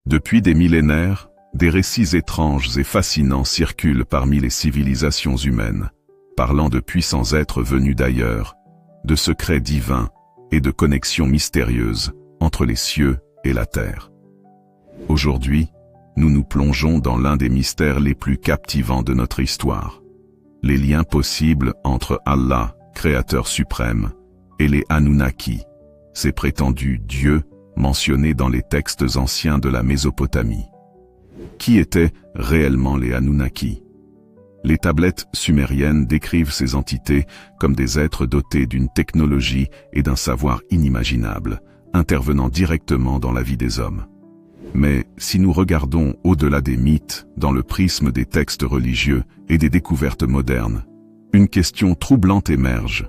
Depuis des millénaires, des récits étranges et fascinants circulent parmi les civilisations humaines, parlant de puissants êtres venus d'ailleurs, de secrets divins et de connexions mystérieuses entre les cieux et la terre. Aujourd'hui, nous nous plongeons dans l'un des mystères les plus captivants de notre histoire. Les liens possibles entre Allah, Créateur suprême, et les Anunnaki, ces prétendus dieux mentionnés dans les textes anciens de la Mésopotamie. Qui étaient réellement les Anunnaki? Les tablettes sumériennes décrivent ces entités comme des êtres dotés d'une technologie et d'un savoir inimaginables, intervenant directement dans la vie des hommes. Mais si nous regardons au-delà des mythes, dans le prisme des textes religieux et des découvertes modernes, une question troublante émerge.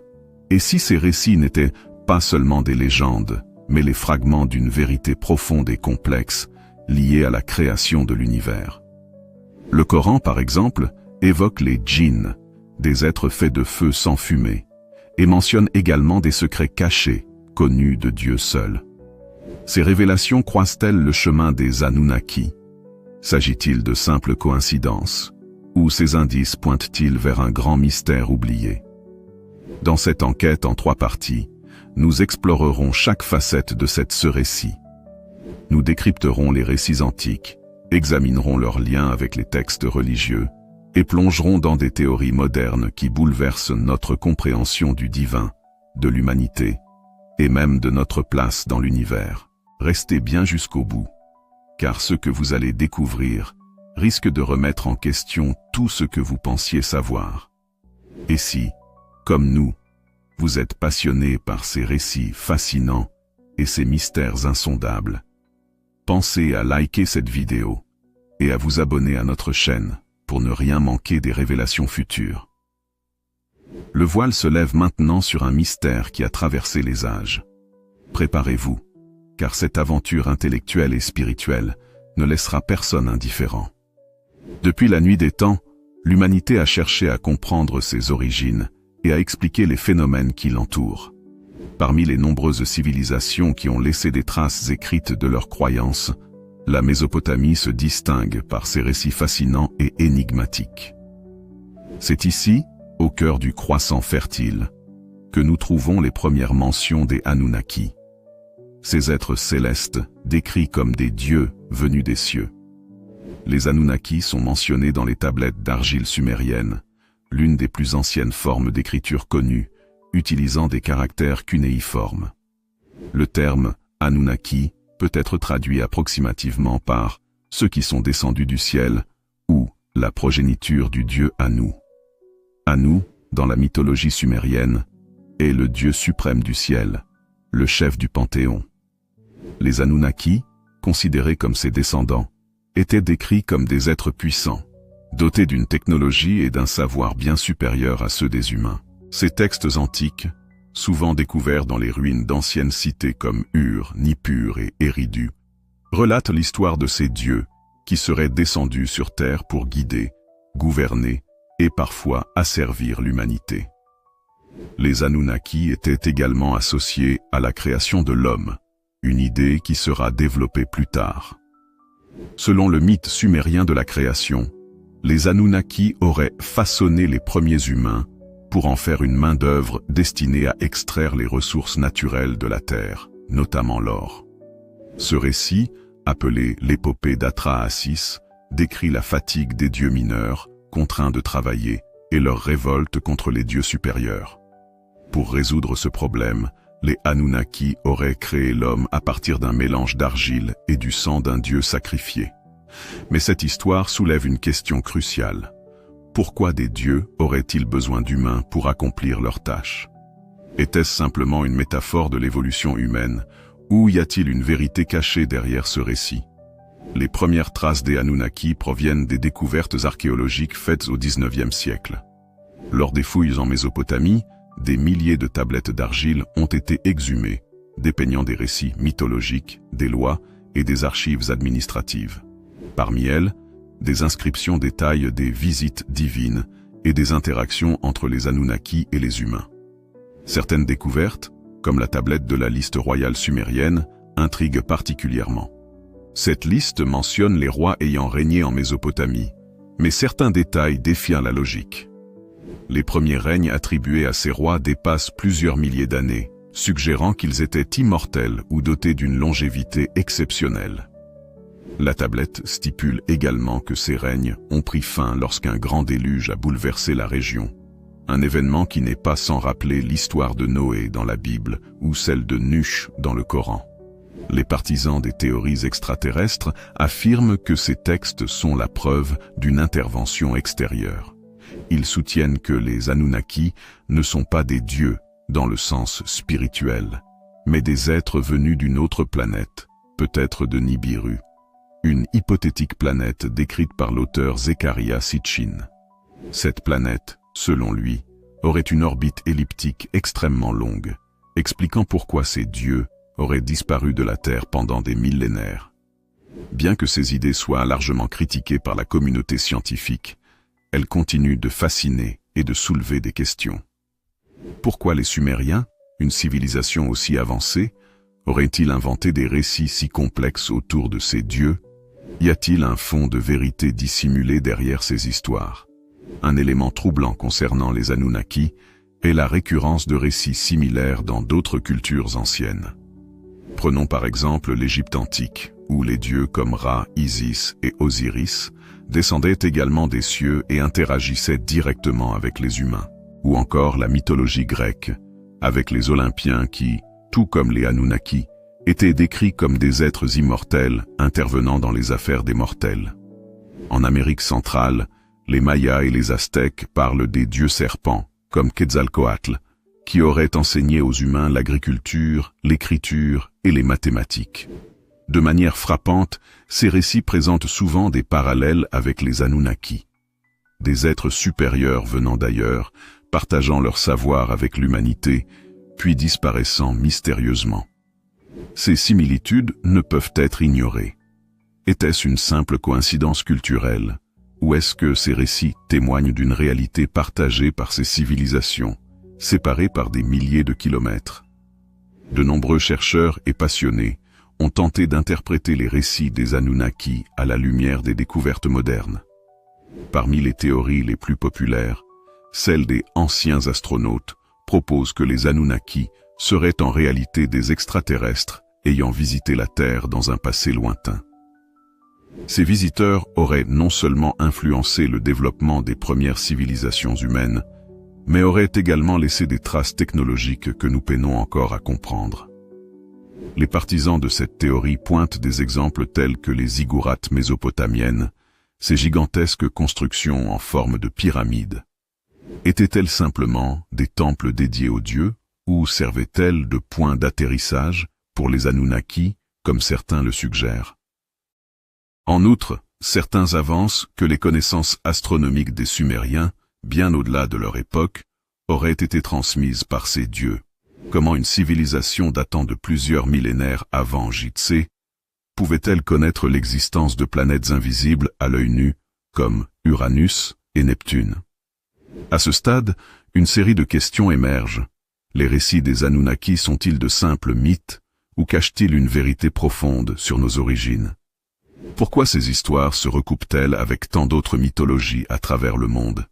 Et si ces récits n'étaient pas seulement des légendes, mais les fragments d'une vérité profonde et complexe, liée à la création de l'univers? Le Coran, par exemple, évoque les djinns, des êtres faits de feu sans fumée, et mentionne également des secrets cachés, connus de Dieu seul. Ces révélations croisent-elles le chemin des Anunnaki? S'agit-il de simples coïncidences? Ou ces indices pointent-ils vers un grand mystère oublié? Dans cette enquête en 3 parties, nous explorerons chaque facette de ce récit. Nous décrypterons les récits antiques, examinerons leurs liens avec les textes religieux, et plongerons dans des théories modernes qui bouleversent notre compréhension du divin, de l'humanité, et même de notre place dans l'univers. Restez bien jusqu'au bout, car ce que vous allez découvrir risque de remettre en question tout ce que vous pensiez savoir. Et si, comme nous, vous êtes passionné par ces récits fascinants et ces mystères insondables, pensez à liker cette vidéo et à vous abonner à notre chaîne pour ne rien manquer des révélations futures. Le voile se lève maintenant sur un mystère qui a traversé les âges. Préparez-vous, car cette aventure intellectuelle et spirituelle ne laissera personne indifférent. Depuis la nuit des temps, l'humanité a cherché à comprendre ses origines et à expliquer les phénomènes qui l'entourent. Parmi les nombreuses civilisations qui ont laissé des traces écrites de leurs croyances, la Mésopotamie se distingue par ses récits fascinants et énigmatiques. C'est ici, au cœur du croissant fertile, que nous trouvons les premières mentions des Anunnaki. Ces êtres célestes, décrits comme des dieux venus des cieux. Les Anunnaki sont mentionnés dans les tablettes d'argile sumériennes, l'une des plus anciennes formes d'écriture connues, utilisant des caractères cunéiformes. Le terme « Anunnaki » peut être traduit approximativement par « ceux qui sont descendus du ciel » ou « la progéniture du dieu Anu ». Anu, dans la mythologie sumérienne, est le dieu suprême du ciel, le chef du panthéon. Les Anunnaki, considérés comme ses descendants, étaient décrits comme des êtres puissants, dotés d'une technologie et d'un savoir bien supérieurs à ceux des humains. Ces textes antiques, souvent découverts dans les ruines d'anciennes cités comme Ur, Nippur et Eridu, relatent l'histoire de ces dieux qui seraient descendus sur terre pour guider, gouverner et parfois asservir l'humanité. Les Anunnaki étaient également associés à la création de l'homme, une idée qui sera développée plus tard. Selon le mythe sumérien de la création, les Anunnaki auraient façonné les premiers humains pour en faire une main-d'œuvre destinée à extraire les ressources naturelles de la terre, notamment l'or. Ce récit, appelé l'épopée d'Atrahasis, décrit la fatigue des dieux mineurs, contraints de travailler, et leur révolte contre les dieux supérieurs. Pour résoudre ce problème, les Anunnaki auraient créé l'homme à partir d'un mélange d'argile et du sang d'un dieu sacrifié. Mais cette histoire soulève une question cruciale. Pourquoi des dieux auraient-ils besoin d'humains pour accomplir leurs tâches? Était-ce simplement une métaphore de l'évolution humaine, ou y a-t-il une vérité cachée derrière ce récit? Les premières traces des Anunnaki proviennent des découvertes archéologiques faites au XIXe siècle. Lors des fouilles en Mésopotamie, des milliers de tablettes d'argile ont été exhumées, dépeignant des récits mythologiques, des lois et des archives administratives. Parmi elles, des inscriptions détaillent des visites divines et des interactions entre les Anunnaki et les humains. Certaines découvertes, comme la tablette de la liste royale sumérienne, intriguent particulièrement. Cette liste mentionne les rois ayant régné en Mésopotamie, mais certains détails défient la logique. Les premiers règnes attribués à ces rois dépassent plusieurs milliers d'années, suggérant qu'ils étaient immortels ou dotés d'une longévité exceptionnelle. La tablette stipule également que ces règnes ont pris fin lorsqu'un grand déluge a bouleversé la région, un événement qui n'est pas sans rappeler l'histoire de Noé dans la Bible ou celle de Nuh dans le Coran. Les partisans des théories extraterrestres affirment que ces textes sont la preuve d'une intervention extérieure. Ils soutiennent que les Anunnaki ne sont pas des dieux dans le sens spirituel, mais des êtres venus d'une autre planète, peut-être de Nibiru, une hypothétique planète décrite par l'auteur Zecharia Sitchin. Cette planète, selon lui, aurait une orbite elliptique extrêmement longue, expliquant pourquoi ces dieux auraient disparu de la Terre pendant des millénaires. Bien que ces idées soient largement critiquées par la communauté scientifique, elles continuent de fasciner et de soulever des questions. Pourquoi les Sumériens, une civilisation aussi avancée, auraient-ils inventé des récits si complexes autour de ces dieux? Y a-t-il un fond de vérité dissimulé derrière ces histoires? Un élément troublant concernant les Anunnaki est la récurrence de récits similaires dans d'autres cultures anciennes. Prenons par exemple l'Égypte antique, où les dieux comme Ra, Isis et Osiris descendaient également des cieux et interagissaient directement avec les humains. Ou encore la mythologie grecque, avec les Olympiens qui, tout comme les Anunnaki, étaient décrits comme des êtres immortels intervenant dans les affaires des mortels. En Amérique centrale, les Mayas et les Aztèques parlent des dieux serpents, comme Quetzalcoatl, qui auraient enseigné aux humains l'agriculture, l'écriture et les mathématiques. De manière frappante, ces récits présentent souvent des parallèles avec les Anunnaki. Des êtres supérieurs venant d'ailleurs, partageant leur savoir avec l'humanité, puis disparaissant mystérieusement. Ces similitudes ne peuvent être ignorées. Était-ce une simple coïncidence culturelle, ou est-ce que ces récits témoignent d'une réalité partagée par ces civilisations, séparées par des milliers de kilomètres? De nombreux chercheurs et passionnés ont tenté d'interpréter les récits des Anunnaki à la lumière des découvertes modernes. Parmi les théories les plus populaires, celle des anciens astronautes propose que les Anunnaki seraient en réalité des extraterrestres ayant visité la Terre dans un passé lointain. Ces visiteurs auraient non seulement influencé le développement des premières civilisations humaines, mais auraient également laissé des traces technologiques que nous peinons encore à comprendre. Les partisans de cette théorie pointent des exemples tels que les ziggourats mésopotamiennes, ces gigantesques constructions en forme de pyramides. Étaient-elles simplement des temples dédiés aux dieux, ou servaient-elles de points d'atterrissage pour les Anunnaki, comme certains le suggèrent? En outre, certains avancent que les connaissances astronomiques des Sumériens, bien au-delà de leur époque, auraient été transmises par ces dieux. Comment une civilisation datant de plusieurs millénaires avant J.T. pouvait-elle connaître l'existence de planètes invisibles à l'œil nu, comme Uranus et Neptune? À ce stade, une série de questions émergent. Les récits des Anunnaki sont-ils de simples mythes, ou cachent-ils une vérité profonde sur nos origines? Pourquoi ces histoires se recoupent-elles avec tant d'autres mythologies à travers le monde?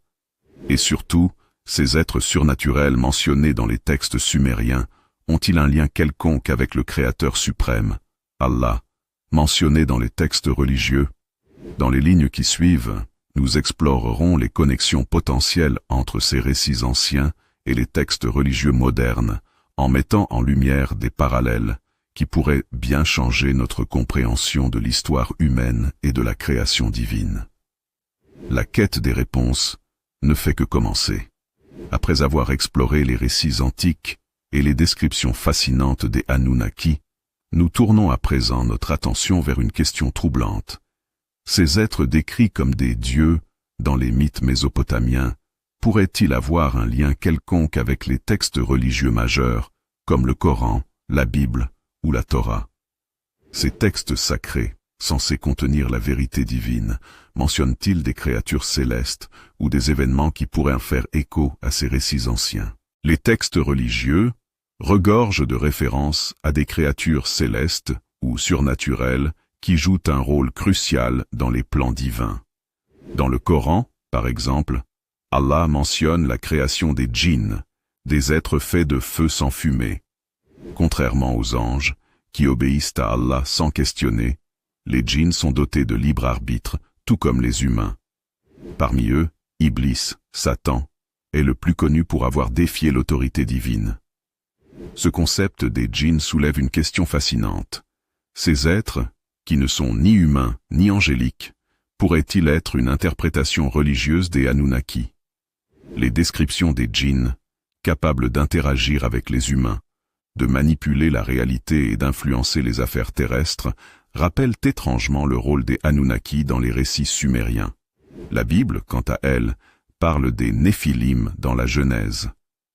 Et surtout, ces êtres surnaturels mentionnés dans les textes sumériens ont-ils un lien quelconque avec le Créateur suprême, Allah, mentionné dans les textes religieux? Dans les lignes qui suivent, nous explorerons les connexions potentielles entre ces récits anciens et les textes religieux modernes, en mettant en lumière des parallèles qui pourraient bien changer notre compréhension de l'histoire humaine et de la création divine. La quête des réponses ne fait que commencer. Après avoir exploré les récits antiques et les descriptions fascinantes des Anunnaki, nous tournons à présent notre attention vers une question troublante. Ces êtres décrits comme des dieux dans les mythes mésopotamiens pourraient-ils avoir un lien quelconque avec les textes religieux majeurs, comme le Coran, la Bible ou la Torah? Ces textes sacrés, censés contenir la vérité divine, mentionnent-ils des créatures célestes ou des événements qui pourraient faire écho à ces récits anciens? Les textes religieux regorgent de références à des créatures célestes ou surnaturelles qui jouent un rôle crucial dans les plans divins. Dans le Coran, par exemple, Allah mentionne la création des djinns, des êtres faits de feu sans fumée. Contrairement aux anges, qui obéissent à Allah sans questionner, les djinns sont dotés de libre arbitre, tout comme les humains. Parmi eux, Iblis, Satan, est le plus connu pour avoir défié l'autorité divine. Ce concept des djinns soulève une question fascinante. Ces êtres, qui ne sont ni humains ni angéliques, pourraient-ils être une interprétation religieuse des Anunnaki? Les descriptions des djinns, capables d'interagir avec les humains, de manipuler la réalité et d'influencer les affaires terrestres, rappellent étrangement le rôle des Anunnaki dans les récits sumériens. La Bible, quant à elle, parle des Néphilim dans la Genèse,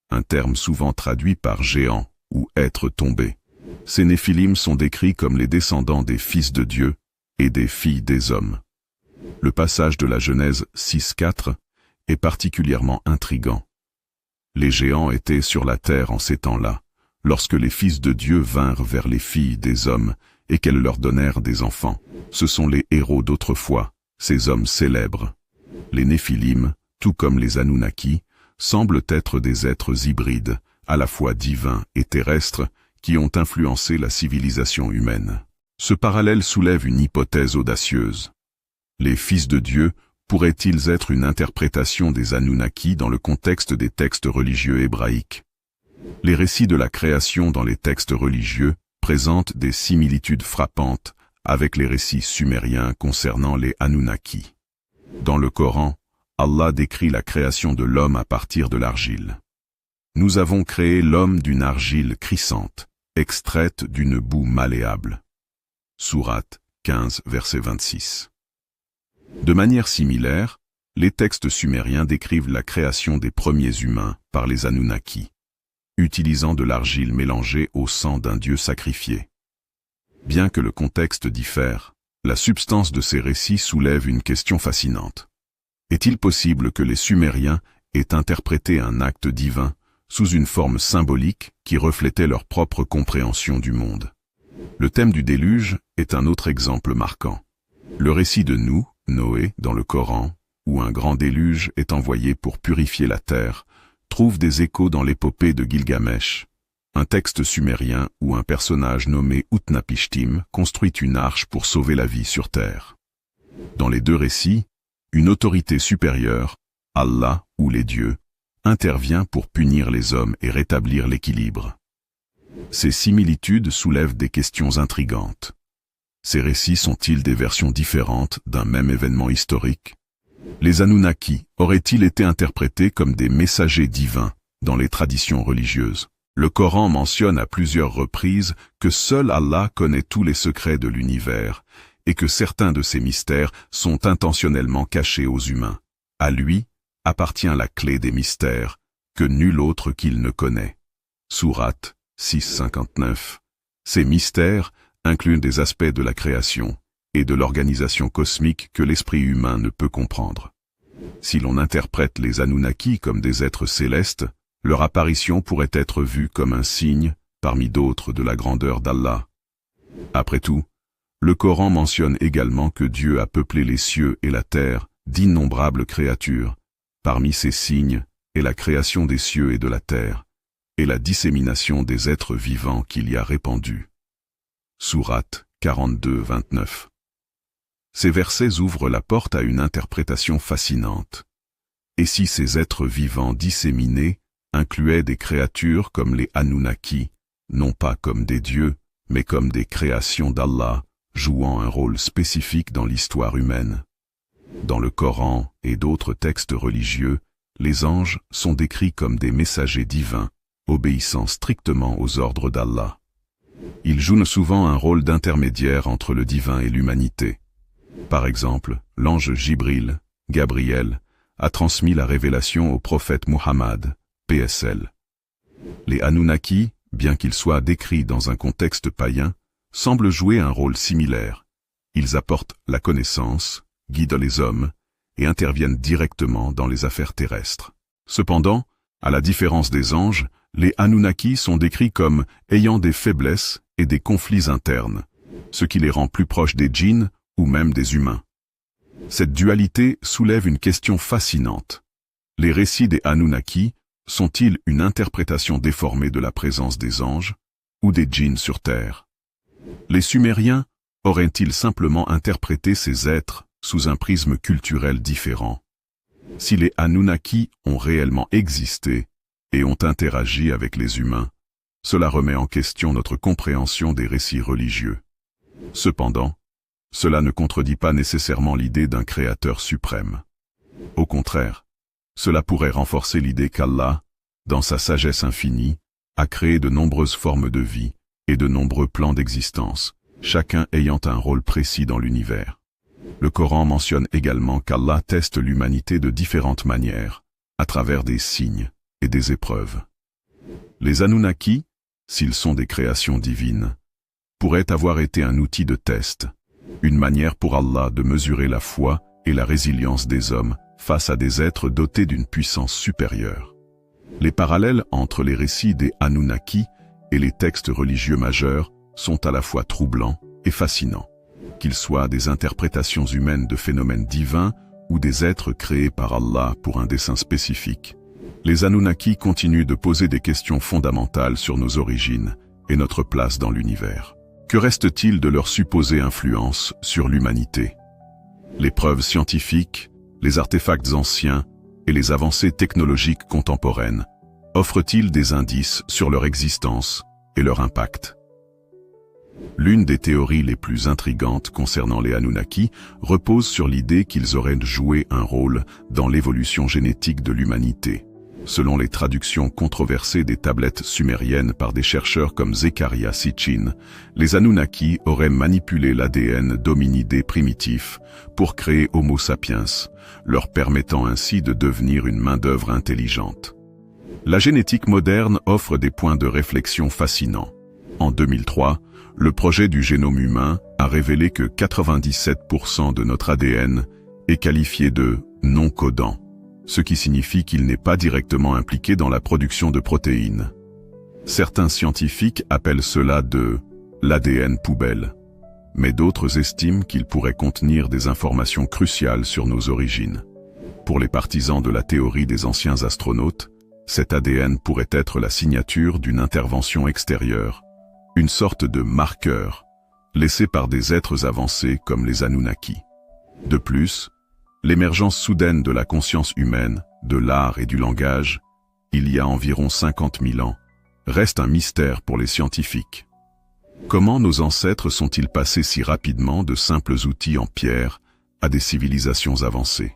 un terme souvent traduit par géant ou être tombé. Ces Néphilim sont décrits comme les descendants des fils de Dieu et des filles des hommes. Le passage de la Genèse 6:4 est particulièrement intrigant. Les géants étaient sur la terre en ces temps-là, lorsque les fils de Dieu vinrent vers les filles des hommes et qu'elles leur donnèrent des enfants. Ce sont les héros d'autrefois, ces hommes célèbres. Les Néphilim, tout comme les Anunnaki, semblent être des êtres hybrides, à la fois divins et terrestres, qui ont influencé la civilisation humaine. Ce parallèle soulève une hypothèse audacieuse. Les fils de Dieu pourraient-ils être une interprétation des Anunnaki dans le contexte des textes religieux hébraïques? Les récits de la création dans les textes religieux présentent des similitudes frappantes avec les récits sumériens concernant les Anunnaki. Dans le Coran, Allah décrit la création de l'homme à partir de l'argile. Nous avons créé l'homme d'une argile crissante, extraite d'une boue malléable. Sourate 15, verset 26. De manière similaire, les textes sumériens décrivent la création des premiers humains par les Anunnaki, utilisant de l'argile mélangée au sang d'un dieu sacrifié. Bien que le contexte diffère, la substance de ces récits soulève une question fascinante. Est-il possible que les Sumériens aient interprété un acte divin sous une forme symbolique qui reflétait leur propre compréhension du monde? Le thème du déluge est un autre exemple marquant. Le récit de Noé, dans le Coran, où un grand déluge est envoyé pour purifier la terre, trouve des échos dans l'épopée de Gilgamesh, un texte sumérien où un personnage nommé Utnapishtim construit une arche pour sauver la vie sur terre. Dans les deux récits, une autorité supérieure, Allah ou les dieux, intervient pour punir les hommes et rétablir l'équilibre. Ces similitudes soulèvent des questions intrigantes. Ces récits sont-ils des versions différentes d'un même événement historique? Les Anunnaki auraient-ils été interprétés comme des messagers divins dans les traditions religieuses? Le Coran mentionne à plusieurs reprises que seul Allah connaît tous les secrets de l'univers et que certains de ces mystères sont intentionnellement cachés aux humains. À lui appartient la clé des mystères que nul autre qu'il ne connaît. Sourate 6:59. Ces mystères incluent des aspects de la création et de l'organisation cosmique que l'esprit humain ne peut comprendre. Si l'on interprète les Anunnaki comme des êtres célestes, leur apparition pourrait être vue comme un signe, parmi d'autres, de la grandeur d'Allah. Après tout, le Coran mentionne également que Dieu a peuplé les cieux et la terre d'innombrables créatures. Parmi ces signes est la création des cieux et de la terre, et la dissémination des êtres vivants qu'il y a répandus. Sourate 42-29. Ces versets ouvrent la porte à une interprétation fascinante. Et si ces êtres vivants disséminés incluaient des créatures comme les Anunnaki, non pas comme des dieux, mais comme des créations d'Allah, jouant un rôle spécifique dans l'histoire humaine? Dans le Coran et d'autres textes religieux, les anges sont décrits comme des messagers divins, obéissant strictement aux ordres d'Allah. Ils jouent souvent un rôle d'intermédiaire entre le divin et l'humanité. Par exemple, l'ange Jibril, Gabriel, a transmis la révélation au prophète Muhammad, PSL. Les Anunnaki, bien qu'ils soient décrits dans un contexte païen, semblent jouer un rôle similaire. Ils apportent la connaissance, guident les hommes et interviennent directement dans les affaires terrestres. Cependant, à la différence des anges, les Anunnaki sont décrits comme ayant des faiblesses et des conflits internes. ce qui les rend plus proches des djinns ou même des humains. Cette dualité soulève une question fascinante. Les récits des Anunnaki sont-ils une interprétation déformée de la présence des anges ou des djinns sur Terre? Les Sumériens auraient-ils simplement interprété ces êtres sous un prisme culturel différent? Si les Anunnaki ont réellement existé et ont interagi avec les humains, cela remet en question notre compréhension des récits religieux. Cependant, cela ne contredit pas nécessairement l'idée d'un créateur suprême. Au contraire, cela pourrait renforcer l'idée qu'Allah, dans sa sagesse infinie, a créé de nombreuses formes de vie et de nombreux plans d'existence, chacun ayant un rôle précis dans l'univers. Le Coran mentionne également qu'Allah teste l'humanité de différentes manières, à travers des signes et des épreuves. Les Anunnaki, s'ils sont des créations divines, pourraient avoir été un outil de test, une manière pour Allah de mesurer la foi et la résilience des hommes face à des êtres dotés d'une puissance supérieure. Les parallèles entre les récits des Anunnaki et les textes religieux majeurs sont à la fois troublants et fascinants, qu'ils soient des interprétations humaines de phénomènes divins ou des êtres créés par Allah pour un dessein spécifique. Les Anunnaki continuent de poser des questions fondamentales sur nos origines et notre place dans l'univers. Que reste-t-il de leur supposée influence sur l'humanité? Les preuves scientifiques, les artefacts anciens et les avancées technologiques contemporaines offrent-ils des indices sur leur existence et leur impact? L'une des théories les plus intrigantes concernant les Anunnaki repose sur l'idée qu'ils auraient joué un rôle dans l'évolution génétique de l'humanité. Selon les traductions controversées des tablettes sumériennes par des chercheurs comme Zecharia Sitchin, les Anunnaki auraient manipulé l'ADN d'hominidés primitifs pour créer Homo sapiens, leur permettant ainsi de devenir une main-d'œuvre intelligente. La génétique moderne offre des points de réflexion fascinants. En 2003, le projet du génome humain a révélé que 97% de notre ADN est qualifié de non codant, ce qui signifie qu'il n'est pas directement impliqué dans la production de protéines. Certains scientifiques appellent cela de l'ADN poubelle, mais d'autres estiment qu'il pourrait contenir des informations cruciales sur nos origines. Pour les partisans de la théorie des anciens astronautes, cet ADN pourrait être la signature d'une intervention extérieure, une sorte de marqueur, laissé par des êtres avancés comme les Anunnaki. De plus, l'émergence soudaine de la conscience humaine, de l'art et du langage, il y a environ 50 000 ans, reste un mystère pour les scientifiques. Comment nos ancêtres sont-ils passés si rapidement de simples outils en pierre à des civilisations avancées?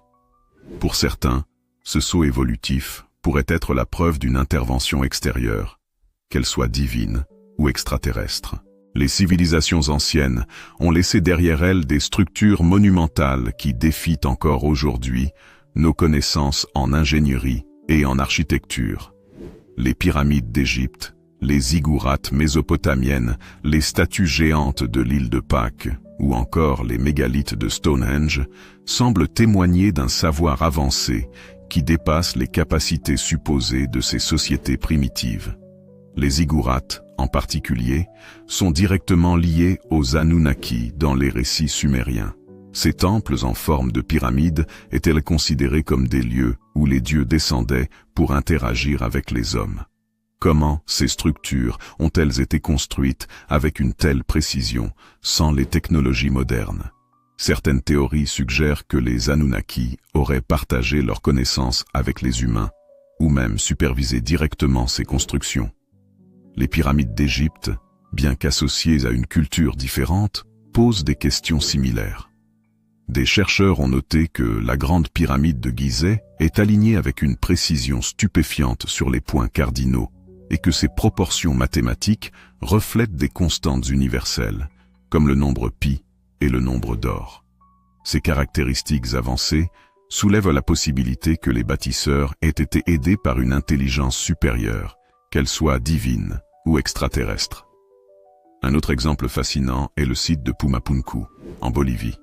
Pour certains, ce saut évolutif pourrait être la preuve d'une intervention extérieure, qu'elle soit divine ou extraterrestre. Les civilisations anciennes ont laissé derrière elles des structures monumentales qui défient encore aujourd'hui nos connaissances en ingénierie et en architecture. Les pyramides d'Égypte, les ziggourats mésopotamiennes, les statues géantes de l'île de Pâques, ou encore les mégalithes de Stonehenge, semblent témoigner d'un savoir avancé qui dépasse les capacités supposées de ces sociétés primitives. Les ziggourats, en particulier, sont directement liés aux Anunnaki dans les récits sumériens. Ces temples en forme de pyramide étaient considérés comme des lieux où les dieux descendaient pour interagir avec les hommes. Comment ces structures ont-elles été construites avec une telle précision, sans les technologies modernes? Certaines théories suggèrent que les Anunnaki auraient partagé leurs connaissances avec les humains, ou même supervisé directement ces constructions. Les pyramides d'Égypte, bien qu'associées à une culture différente, posent des questions similaires. Des chercheurs ont noté que la grande pyramide de Gizeh est alignée avec une précision stupéfiante sur les points cardinaux et que ses proportions mathématiques reflètent des constantes universelles, comme le nombre pi et le nombre d'or. Ces caractéristiques avancées soulèvent la possibilité que les bâtisseurs aient été aidés par une intelligence supérieure, qu'elle soit divine ou extraterrestre. Un autre exemple fascinant est le site de Pumapunku, en Bolivie.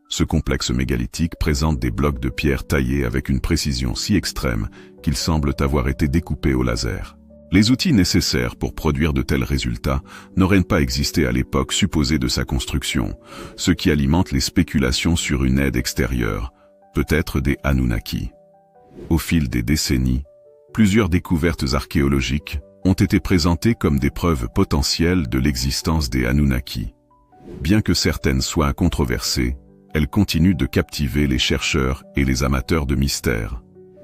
Ce complexe mégalithique présente des blocs de pierre taillés avec une précision si extrême qu'ils semblent avoir été découpés au laser. Les outils nécessaires pour produire de tels résultats n'auraient pas existé à l'époque supposée de sa construction, ce qui alimente les spéculations sur une aide extérieure, peut-être des Anunnaki. Au fil des décennies, plusieurs découvertes archéologiques ont été présentées comme des preuves potentielles de l'existence des Anunnaki. Bien que certaines soient controversées, elles continuent de captiver les chercheurs et les amateurs de mystères.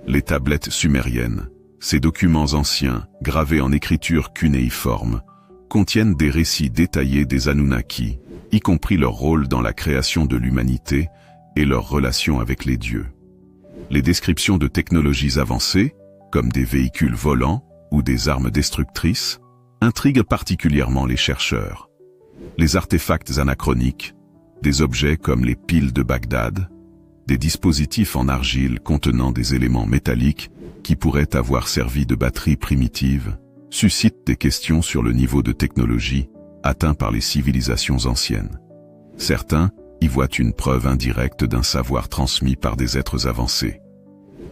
Les tablettes sumériennes, ces documents anciens, gravés en écriture cunéiforme, contiennent des récits détaillés des Anunnaki, y compris leur rôle dans la création de l'humanité et leur relation avec les dieux. Les descriptions de technologies avancées, comme des véhicules volants ou des armes destructrices, intriguent particulièrement les chercheurs. Les artefacts anachroniques, des objets comme les piles de Bagdad, des dispositifs en argile contenant des éléments métalliques qui pourraient avoir servi de batteries primitives, suscitent des questions sur le niveau de technologie atteint par les civilisations anciennes. Certains y voient une preuve indirecte d'un savoir transmis par des êtres avancés.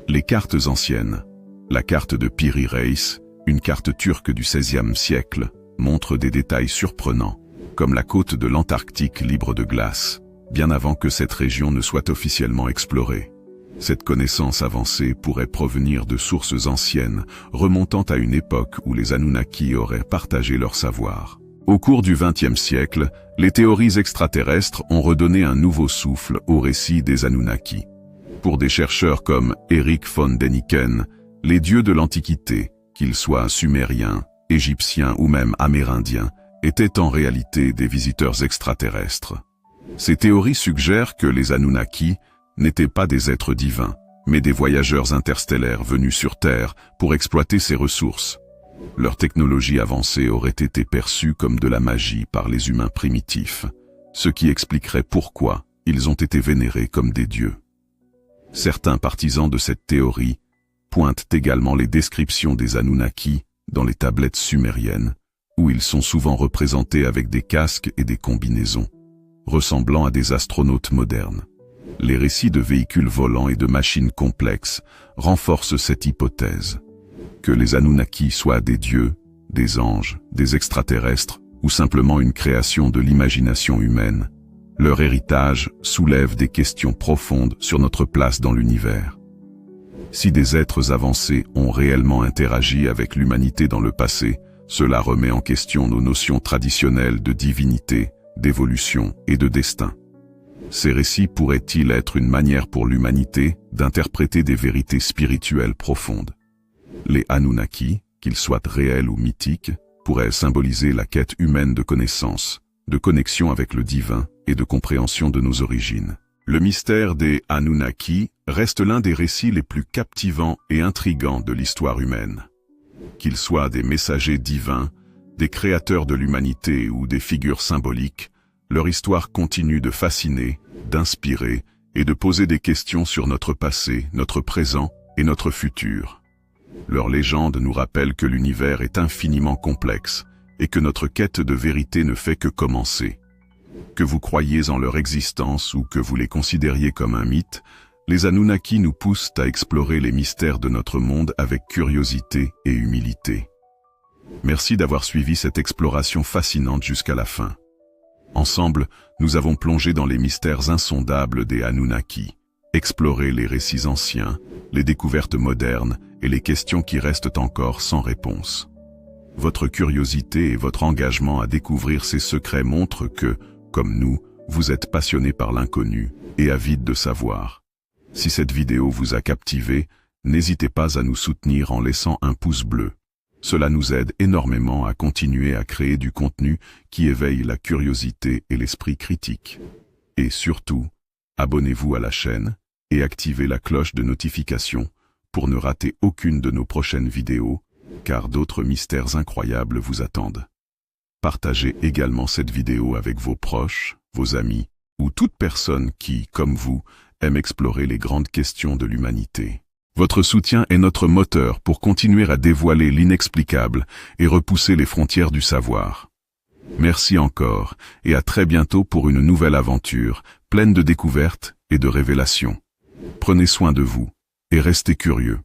Les cartes anciennes, la carte de Piri Reis, une carte turque du XVIe siècle, montre des détails surprenants, comme la côte de l'Antarctique libre de glace, bien avant que cette région ne soit officiellement explorée. Cette connaissance avancée pourrait provenir de sources anciennes, remontant à une époque où les Anunnaki auraient partagé leur savoir. Au cours du XXe siècle, les théories extraterrestres ont redonné un nouveau souffle au récit des Anunnaki. Pour des chercheurs comme Erich von Däniken, les dieux de l'Antiquité, qu'ils soient sumériens, égyptiens ou même amérindiens, étaient en réalité des visiteurs extraterrestres. Ces théories suggèrent que les Anunnaki n'étaient pas des êtres divins, mais des voyageurs interstellaires venus sur Terre pour exploiter ses ressources. Leur technologie avancée aurait été perçue comme de la magie par les humains primitifs, ce qui expliquerait pourquoi ils ont été vénérés comme des dieux. Certains partisans de cette théorie pointent également les descriptions des Anunnaki dans les tablettes sumériennes, où ils sont souvent représentés avec des casques et des combinaisons, ressemblant à des astronautes modernes. Les récits de véhicules volants et de machines complexes renforcent cette hypothèse. Que les Anunnaki soient des dieux, des anges, des extraterrestres ou simplement une création de l'imagination humaine, leur héritage soulève des questions profondes sur notre place dans l'univers. Si des êtres avancés ont réellement interagi avec l'humanité dans le passé, cela remet en question nos notions traditionnelles de divinité, d'évolution et de destin. Ces récits pourraient-ils être une manière pour l'humanité d'interpréter des vérités spirituelles profondes? Les Anunnaki, qu'ils soient réels ou mythiques, pourraient symboliser la quête humaine de connaissance, de connexion avec le divin et de compréhension de nos origines. Le mystère des Anunnaki reste l'un des récits les plus captivants et intrigants de l'histoire humaine. Qu'ils soient des messagers divins, des créateurs de l'humanité ou des figures symboliques, leur histoire continue de fasciner, d'inspirer et de poser des questions sur notre passé, notre présent et notre futur. Leur légende nous rappelle que l'univers est infiniment complexe et que notre quête de vérité ne fait que commencer. Que vous croyiez en leur existence ou que vous les considériez comme un mythe, les Anunnaki nous poussent à explorer les mystères de notre monde avec curiosité et humilité. Merci d'avoir suivi cette exploration fascinante jusqu'à la fin. Ensemble, nous avons plongé dans les mystères insondables des Anunnaki, exploré les récits anciens, les découvertes modernes et les questions qui restent encore sans réponse. Votre curiosité et votre engagement à découvrir ces secrets montrent que, comme nous, vous êtes passionnés par l'inconnu et avides de savoir. Si cette vidéo vous a captivé, n'hésitez pas à nous soutenir en laissant un pouce bleu. Cela nous aide énormément à continuer à créer du contenu qui éveille la curiosité et l'esprit critique. Et surtout, abonnez-vous à la chaîne et activez la cloche de notification pour ne rater aucune de nos prochaines vidéos, car d'autres mystères incroyables vous attendent. Partagez également cette vidéo avec vos proches, vos amis, ou toute personne qui, comme vous, aime explorer les grandes questions de l'humanité. Votre soutien est notre moteur pour continuer à dévoiler l'inexplicable et repousser les frontières du savoir. Merci encore, et à très bientôt pour une nouvelle aventure, pleine de découvertes et de révélations. Prenez soin de vous, et restez curieux.